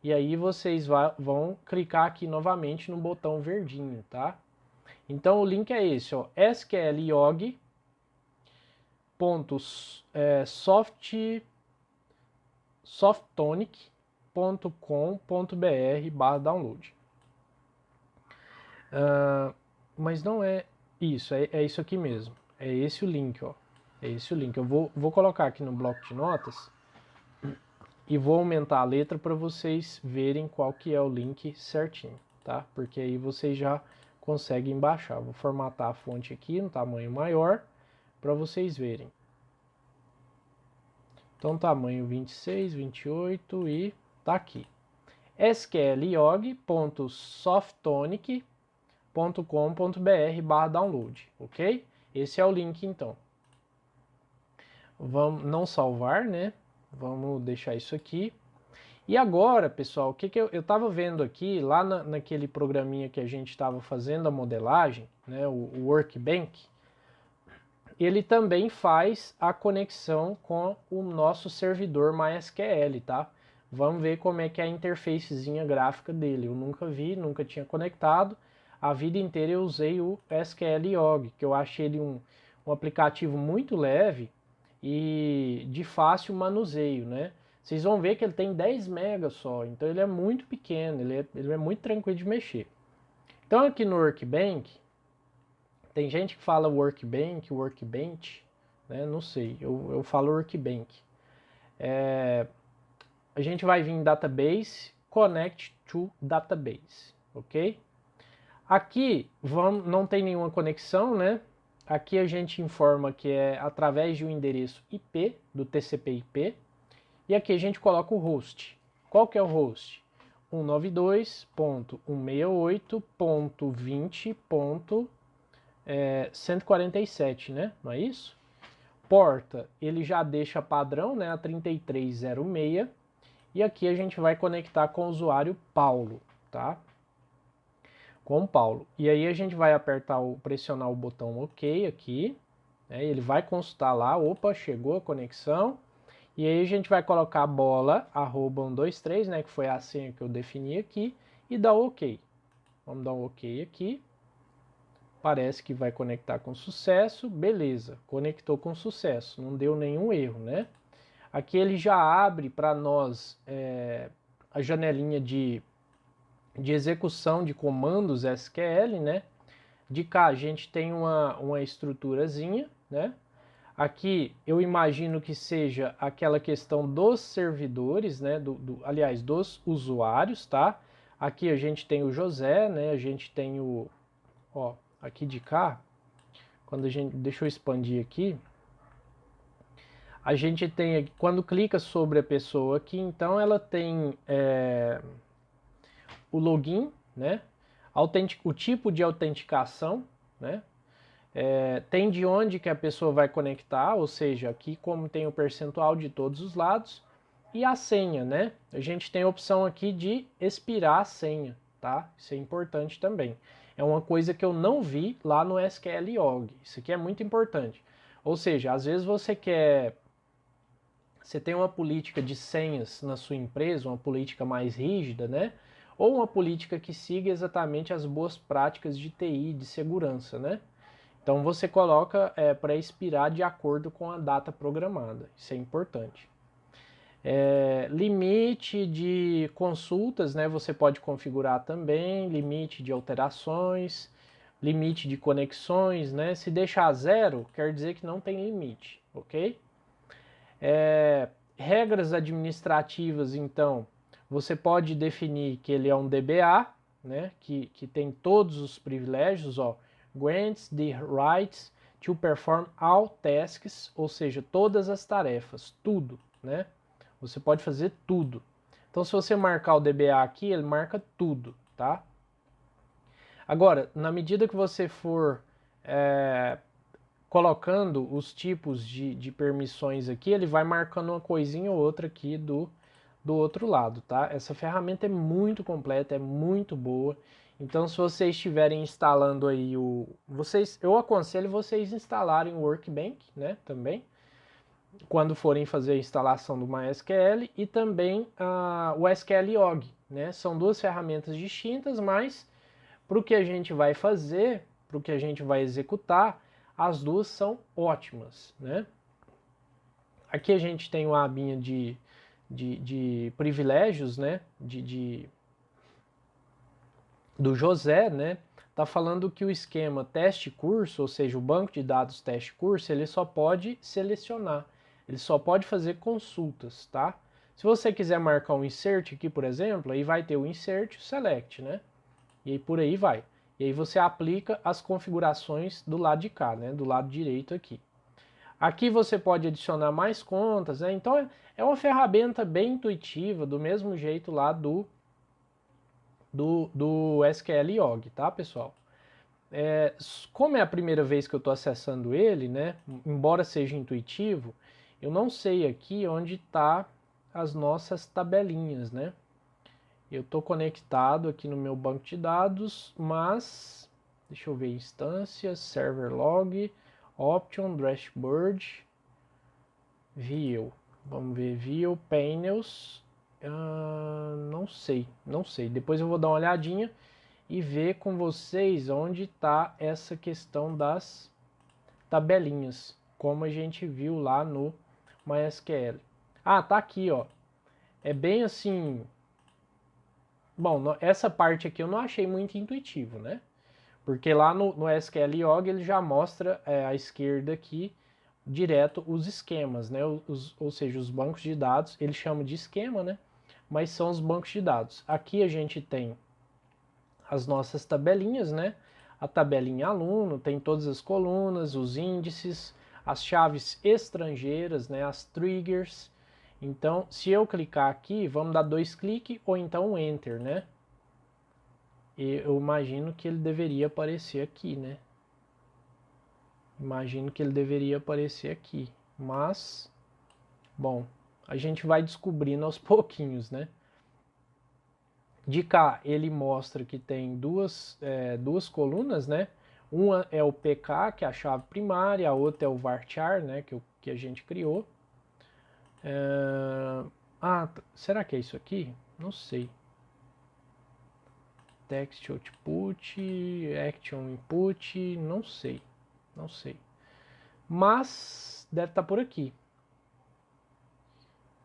e aí vocês vão clicar aqui novamente no botão verdinho, tá? Então o link é esse, ó, sql.softonic.com.br/download. Mas não é isso, é isso aqui mesmo. É esse o link, ó. É esse o link. Eu vou colocar aqui no bloco de notas e vou aumentar a letra para vocês verem qual que é o link certinho, tá? Porque aí vocês já conseguem baixar. Vou formatar a fonte aqui no tamanho maior para vocês verem. Então, tamanho 26, 28 e tá aqui. sql.iog.softonic.com.br/download, ok? Esse é o link, então. Vamos não salvar, né? Vamos deixar isso aqui. E agora, pessoal, o que eu estava vendo aqui, lá naquele programinha que a gente estava fazendo a modelagem, né, o Workbench, ele também faz a conexão com o nosso servidor MySQL, tá? Vamos ver como é que é a interfacezinha gráfica dele. Eu nunca vi, nunca tinha conectado. A vida inteira eu usei o SQL.iog, que eu achei ele um aplicativo muito leve e de fácil manuseio, né? Vocês vão ver que ele tem 10 MB só, então ele é muito pequeno, ele é muito tranquilo de mexer. Então aqui no Workbench, tem gente que fala Workbench, né? Não sei, eu falo Workbench. A gente vai vir em Database, Connect to Database, ok? Aqui não tem nenhuma conexão, né? Aqui a gente informa que é através de um endereço IP, do TCP/IP, e aqui a gente coloca o host. Qual que é o host? 192.168.20.147, né? Não é isso? Porta, ele já deixa padrão, né? A 3306. E aqui a gente vai conectar com o usuário Paulo, tá? Com o Paulo. E aí a gente vai pressionar o botão OK aqui, né? Ele vai consultar lá, opa, chegou a conexão. E aí a gente vai colocar a bola, @123, né? Que foi a senha que eu defini aqui, e dar OK. Vamos dar um OK aqui. Parece que vai conectar com sucesso. Beleza, conectou com sucesso, não deu nenhum erro, né? Aqui ele já abre para nós a janelinha de execução de comandos SQL, né? De cá a gente tem uma estruturazinha, né? Aqui eu imagino que seja aquela questão dos servidores, né? Aliás, dos usuários, tá? Aqui a gente tem o José, né? A gente tem o... Ó, aqui de cá, quando a gente... Deixa eu expandir aqui. A gente tem, quando clica sobre a pessoa aqui, então ela tem o login, né? O tipo de autenticação, né? Tem de onde que a pessoa vai conectar, ou seja, aqui como tem o percentual de todos os lados, e a senha, né? A gente tem a opção aqui de expirar a senha, tá? Isso é importante também. É uma coisa que eu não vi lá no SQL.org. Isso aqui é muito importante. Ou seja, às vezes você tem uma política de senhas na sua empresa, uma política mais rígida, né? Ou uma política que siga exatamente as boas práticas de TI, de segurança, né? Então você coloca para expirar de acordo com a data programada. Isso é importante. Limite de consultas, né? Você pode configurar também, limite de alterações, limite de conexões, né? Se deixar zero, quer dizer que não tem limite, ok? Regras administrativas, então, você pode definir que ele é um DBA, né? Que tem todos os privilégios, ó. Grants the rights to perform all tasks, ou seja, todas as tarefas, tudo, né? Você pode fazer tudo. Então, se você marcar o DBA aqui, ele marca tudo, tá? Agora, na medida que você for colocando os tipos de permissões aqui, ele vai marcando uma coisinha ou outra aqui do outro lado, tá? Essa ferramenta é muito completa, é muito boa. Então, se vocês estiverem instalando aí eu aconselho vocês instalarem o Workbench, né, também, quando forem fazer a instalação do MySQL, e também o SQL.org, né? São duas ferramentas distintas, mas para o que a gente vai fazer, para o que a gente vai executar, as duas são ótimas, né? Aqui a gente tem uma abinha de privilégios, né? Do José, né? Tá falando que o esquema teste curso, ou seja, o banco de dados teste curso, ele só pode selecionar, ele só pode fazer consultas, tá? Se você quiser marcar um insert aqui, por exemplo, aí vai ter o insert e o select, né? E aí por aí vai. E aí você aplica as configurações do lado de cá, né? Do lado direito aqui. Aqui você pode adicionar mais contas, né? Então é uma ferramenta bem intuitiva, do mesmo jeito lá do SQL.org, tá, pessoal? Como é a primeira vez que eu estou acessando ele, né? Embora seja intuitivo, eu não sei aqui onde está as nossas tabelinhas, né? Eu estou conectado aqui no meu banco de dados, mas deixa eu ver, instâncias, server log, option, dashboard, view. Vamos ver, view, panels, não sei. Depois eu vou dar uma olhadinha e ver com vocês onde está essa questão das tabelinhas, como a gente viu lá no MySQL. Ah, tá aqui, ó. É bem assim. Bom, essa parte aqui eu não achei muito intuitivo, né? Porque lá no SQL.org ele já mostra à esquerda aqui direto os esquemas, né? Ou seja, os bancos de dados, eles chamam de esquema, né? Mas são os bancos de dados. Aqui a gente tem as nossas tabelinhas, né? A tabelinha aluno tem todas as colunas, os índices, as chaves estrangeiras, né? As triggers. Então, se eu clicar aqui, vamos dar 2 cliques ou então um Enter, né? E eu imagino que ele deveria aparecer aqui, né? Imagino que ele deveria aparecer aqui. Mas, bom, a gente vai descobrindo aos pouquinhos, né? De cá, ele mostra que tem duas colunas, né? Uma é o PK, que é a chave primária, a outra é o varchar, né? Que a gente criou. Será que é isso aqui? Não sei. Text output, action input, não sei. Não sei. Mas deve estar por aqui.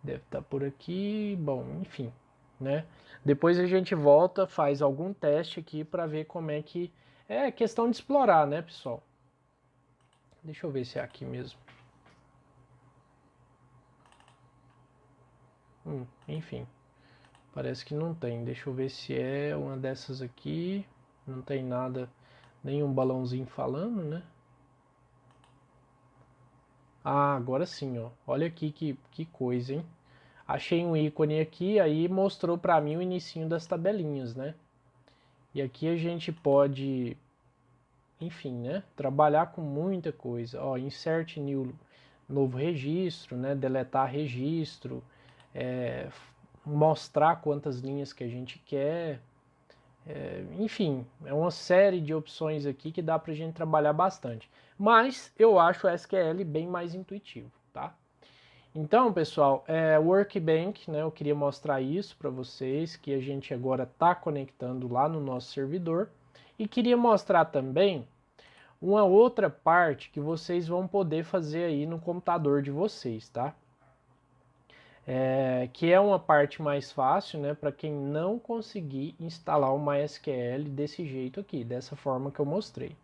Deve estar por aqui. Bom, enfim, né? Depois a gente volta, faz algum teste aqui para ver como é que... É questão de explorar, né, pessoal? Deixa eu ver se é aqui mesmo. Enfim, parece que não tem. Deixa eu ver se é uma dessas aqui. Não tem nada, nenhum balãozinho falando, né? Ah, agora sim, ó. Olha aqui que coisa, hein? Achei um ícone aqui, aí mostrou para mim o inicinho das tabelinhas, né? E aqui a gente pode, enfim, né? Trabalhar com muita coisa. Ó, insert new, novo registro, né? Deletar registro, mostrar quantas linhas que a gente quer. Enfim, é uma série de opções aqui que dá para a gente trabalhar bastante. Mas eu acho o SQL bem mais intuitivo, tá? Então, pessoal, Workbench, né, eu queria mostrar isso para vocês, que a gente agora está conectando lá no nosso servidor. E queria mostrar também uma outra parte que vocês vão poder fazer aí no computador de vocês, tá? Que é uma parte mais fácil, né, para quem não conseguir instalar o MySQL desse jeito aqui, dessa forma que eu mostrei.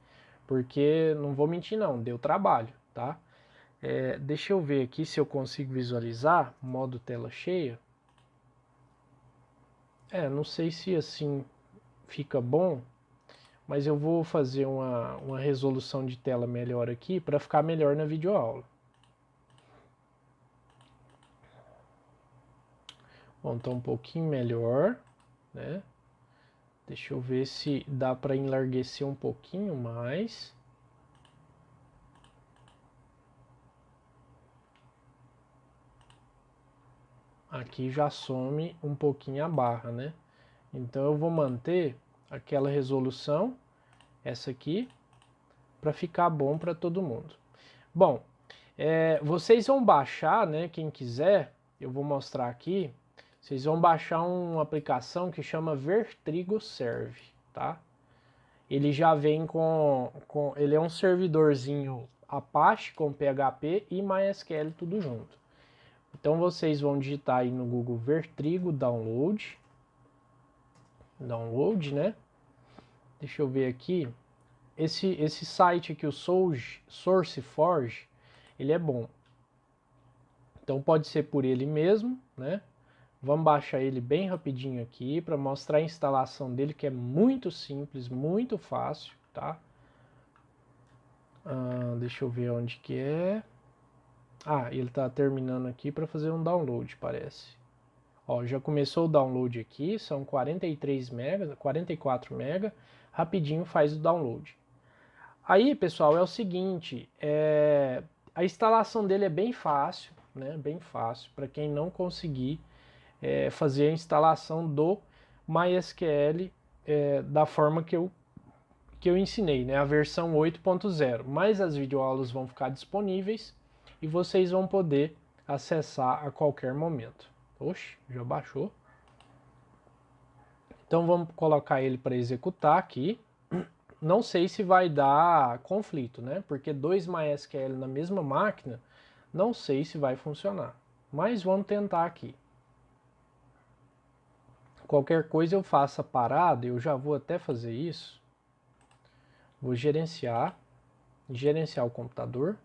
Porque, não vou mentir não, deu trabalho, tá? Deixa eu ver aqui se eu consigo visualizar, modo tela cheia. Não sei se assim fica bom, mas eu vou fazer uma resolução de tela melhor aqui para ficar melhor na videoaula. Bom, tá um pouquinho melhor, né? Deixa eu ver se dá para enlarguecer um pouquinho mais. Aqui já some um pouquinho a barra, né? Então eu vou manter aquela resolução, essa aqui, para ficar bom para todo mundo. Bom, vocês vão baixar, né? Quem quiser, eu vou mostrar aqui. Vocês vão baixar uma aplicação que chama Vertrigo Serve, tá? Ele já vem ele é um servidorzinho Apache com PHP e MySQL tudo junto. Então vocês vão digitar aí no Google Vertrigo Download, né? Deixa eu ver aqui. Esse site aqui, o SourceForge, ele é bom. Então pode ser por ele mesmo, né? Vamos baixar ele bem rapidinho aqui para mostrar a instalação dele, que é muito simples, muito fácil, tá? Deixa eu ver onde que é. Ele está terminando aqui para fazer um download, parece. Ó, já começou o download aqui, são 43 MB, 44 MB, rapidinho faz o download. Aí, pessoal, é o seguinte, a instalação dele é bem fácil, né? Bem fácil, para quem não conseguir fazer a instalação do MySQL da forma que eu ensinei, né? A versão 8.0. Mas as videoaulas vão ficar disponíveis e vocês vão poder acessar a qualquer momento. Oxe, já baixou. Então vamos colocar ele para executar aqui. Não sei se vai dar conflito, né? Porque dois MySQL na mesma máquina, não sei se vai funcionar. Mas vamos tentar aqui. Qualquer coisa eu faça parada, eu já vou até fazer isso. Vou gerenciar o computador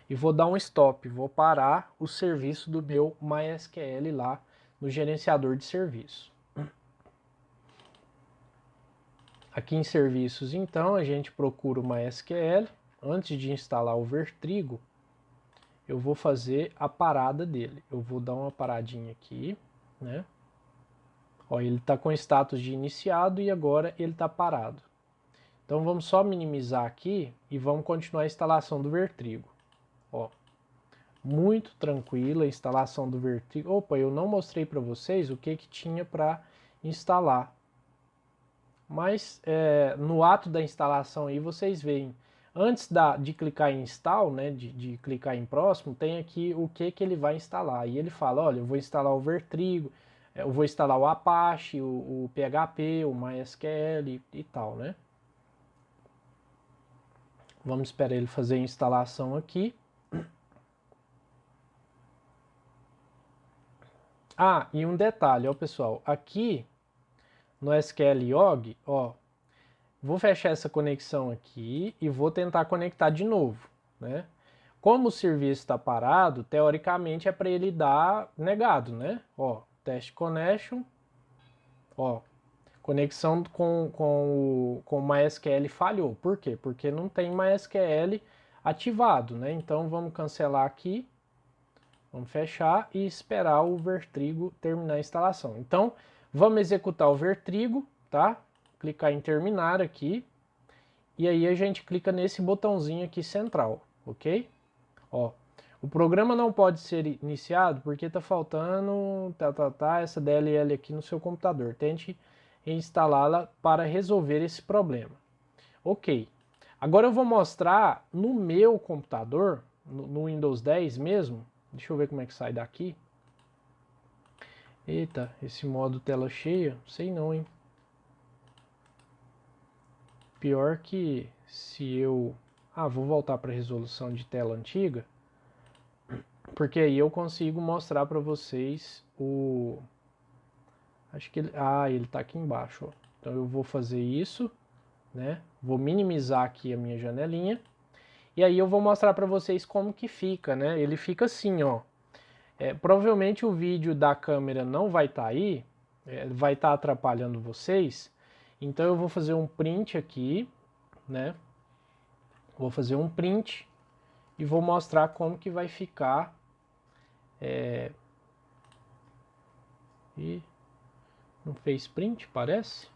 e vou dar um stop, vou parar o serviço do meu MySQL lá no gerenciador de serviço. Aqui em serviços, então, a gente procura o MySQL. Antes de instalar o Vertrigo, eu vou fazer a parada dele. Eu vou dar uma paradinha aqui, né? Ó, ele está com status de iniciado e agora ele está parado. Então vamos só minimizar aqui e vamos continuar a instalação do Vertrigo. Ó, muito tranquila a instalação do Vertrigo. Opa, eu não mostrei para vocês o que tinha para instalar. Mas no ato da instalação aí vocês veem. Antes de clicar em install, né, de clicar em próximo, tem aqui o que ele vai instalar. E ele fala, olha, eu vou instalar o Vertrigo, eu vou instalar o Apache, o PHP, o MySQL e tal, né? Vamos esperar ele fazer a instalação aqui. Ah, e um detalhe, ó pessoal, aqui no SQL.org, ó, vou fechar essa conexão aqui e vou tentar conectar de novo, né? Como o serviço está parado, teoricamente é para ele dar negado, né? Ó, test connection, ó, conexão com o MySQL falhou. Por quê? Porque não tem MySQL ativado, né? Então vamos cancelar aqui, vamos fechar e esperar o Vertrigo terminar a instalação. Então vamos executar o Vertrigo, tá? Clicar em terminar aqui e aí a gente clica nesse botãozinho aqui central, ok? Ó, o programa não pode ser iniciado porque está faltando essa DLL aqui no seu computador. Tente instalá-la para resolver esse problema. Ok. Agora eu vou mostrar no meu computador, no Windows 10 mesmo. Deixa eu ver como é que sai daqui. Eita, esse modo tela cheia, sei não, hein? Pior que se eu... Ah, vou voltar para a resolução de tela antiga. Porque aí eu consigo mostrar para vocês o... Acho que ele... Ah, ele está aqui embaixo, ó. Então eu vou fazer isso, né? Vou minimizar aqui a minha janelinha. E aí eu vou mostrar para vocês como que fica, né? Ele fica assim, ó. Provavelmente o vídeo da câmera não vai estar aí, vai estar atrapalhando vocês. Então eu vou fazer um print aqui, né? Vou fazer um print e vou mostrar como que vai ficar. E não fez print, parece?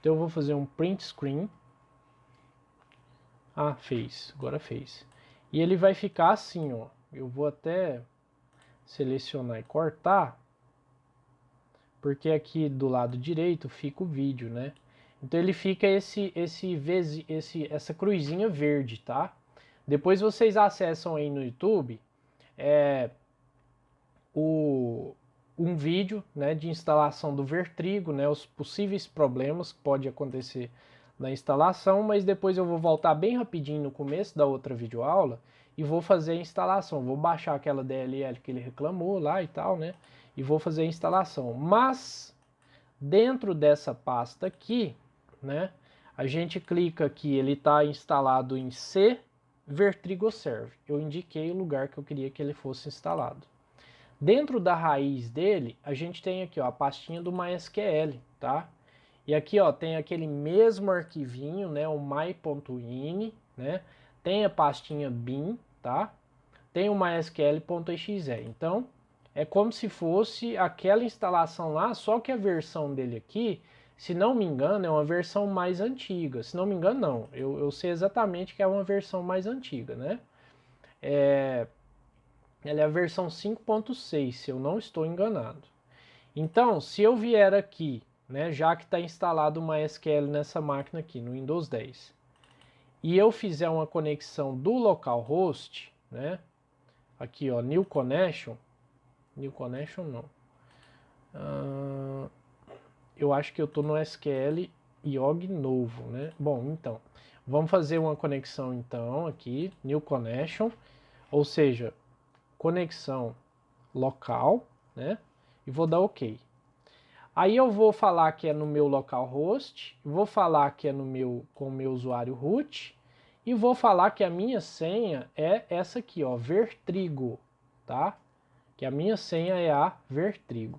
Então eu vou fazer um print screen. Ah, fez, agora fez. E ele vai ficar assim, ó. Eu vou até selecionar e cortar, porque aqui do lado direito fica o vídeo, né? Então ele fica essa cruzinha verde, tá? Depois vocês acessam aí no YouTube um vídeo, né, de instalação do Vertrigo, né, os possíveis problemas que pode acontecer na instalação, mas depois eu vou voltar bem rapidinho no começo da outra videoaula e vou fazer a instalação. Vou baixar aquela DLL que ele reclamou lá e tal, né, e vou fazer a instalação. Mas dentro dessa pasta aqui, né, a gente clica aqui, ele está instalado em C Vertrigo Serve. Eu indiquei o lugar que eu queria que ele fosse instalado. Dentro da raiz dele, a gente tem aqui, ó, a pastinha do MySQL, tá? E aqui, ó, tem aquele mesmo arquivinho, né, o my.ini, né? Tem a pastinha bin, tá? Tem o mysql.exe. Então, é como se fosse aquela instalação lá, só que a versão dele aqui, se não me engano, é uma versão mais antiga. Se não me engano, não. Eu sei exatamente que é uma versão mais antiga, né? Ela é a versão 5.6, se eu não estou enganado. Então, se eu vier aqui, né, já que está instalado o MySQL nessa máquina aqui, no Windows 10, e eu fizer uma conexão do localhost, né, aqui, ó, new connection não, eu acho que eu estou no SQL IOG novo, né, bom, então, vamos fazer uma conexão então aqui, new connection, ou seja, conexão local, né? E vou dar OK. Aí eu vou falar que é no meu localhost, vou falar que é com o meu usuário root e vou falar que a minha senha é essa aqui, ó, Vertrigo, tá? Que a minha senha é a Vertrigo.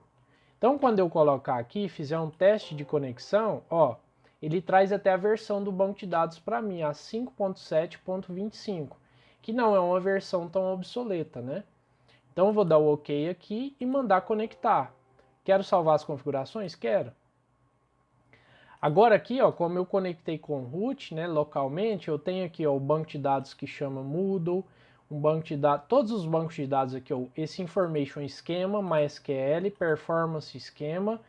Então, quando eu colocar aqui e fizer um teste de conexão, ó, ele traz até a versão do banco de dados para mim, a 5.7.25. que não é uma versão tão obsoleta, né? Então eu vou dar o OK aqui e mandar conectar. Quero salvar as configurações? Quero. Agora aqui, ó, como eu conectei com o root, né, localmente, eu tenho aqui, ó, o banco de dados que chama Moodle, um banco de dados, todos os bancos de dados aqui, ó, esse Information Schema, MySQL, Performance Schema,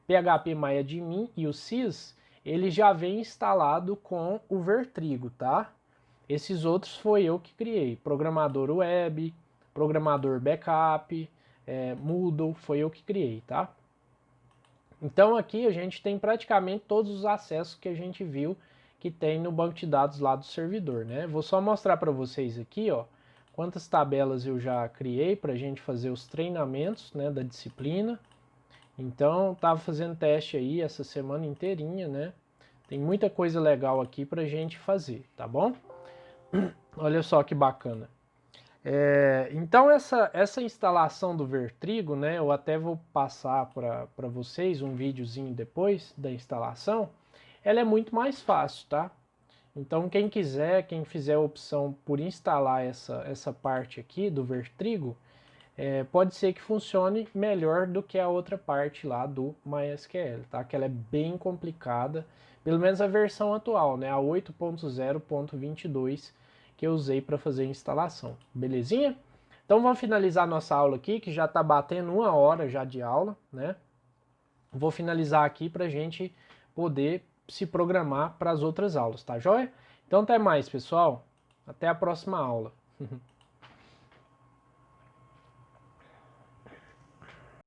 PHP MyAdmin e o Sys, ele já vem instalado com o Vertrigo, tá? Esses outros foi eu que criei, programador web, programador backup, Moodle, foi eu que criei, tá? Então aqui a gente tem praticamente todos os acessos que a gente viu que tem no banco de dados lá do servidor, né? Vou só mostrar para vocês aqui, ó, quantas tabelas eu já criei para a gente fazer os treinamentos, né, da disciplina. Então, tava fazendo teste aí essa semana inteirinha, né? Tem muita coisa legal aqui para a gente fazer, tá bom? Olha só que bacana. Então essa instalação do Vertrigo, né, eu até vou passar para vocês um videozinho depois da instalação, ela é muito mais fácil, tá? Então quem quiser, quem fizer a opção por instalar essa parte aqui do Vertrigo, pode ser que funcione melhor do que a outra parte lá do MySQL, tá? Que ela é bem complicada, pelo menos a versão atual, né, a 8.0.22 que eu usei para fazer a instalação, belezinha? Então vamos finalizar nossa aula aqui, que já está batendo 1 hora já de aula, né? Vou finalizar aqui para a gente poder se programar para as outras aulas, tá joia? Então até mais, pessoal. Até a próxima aula.